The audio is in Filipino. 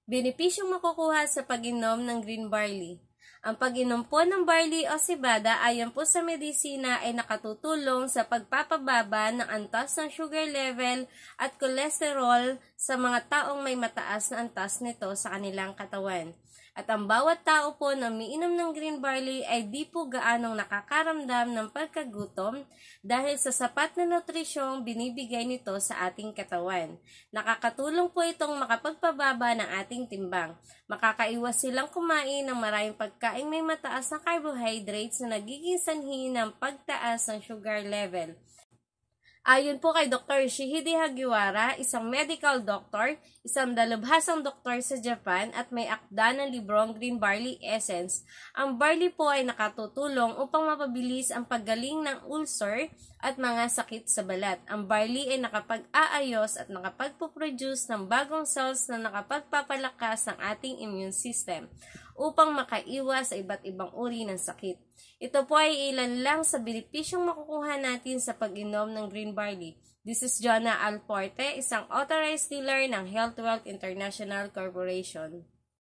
Benepisyong makukuha sa pag-inom ng green barley. Ang pag-inom po ng barley o cebada ayon po sa medisina ay nakatutulong sa pagpapababa ng antas ng sugar level at cholesterol sa mga taong may mataas na antas nito sa kanilang katawan. At ang bawat tao po na umiinom ng green barley ay di po gaanong nakakaramdam ng pagkagutom dahil sa sapat na nutrisyong binibigay nito sa ating katawan. Nakakatulong po itong makapagpababa ng ating timbang. Makakaiwas silang kumain ng maraming pagkain may mataas na carbohydrates na nagiging sanhi ng pagtaas ng sugar level. Ayon po kay Dr. Shihide Hagiwara, isang medical doctor, isang dalubhasang doktor sa Japan at may akda ng librong Green Barley Essence, ang barley po ay nakatutulong upang mapabilis ang paggaling ng ulcer at mga sakit sa balat. Ang barley ay nakapag-aayos at nakapagpo-produce ng bagong cells na nakapagpapalakas ng ating immune system upang makaiwas sa iba't ibang uri ng sakit. Ito po ay ilan lang sa benepisyong makukuha natin sa pag-inom ng green barley. This is Jonna Alporte, isang authorized dealer ng Health Wealth International Corporation.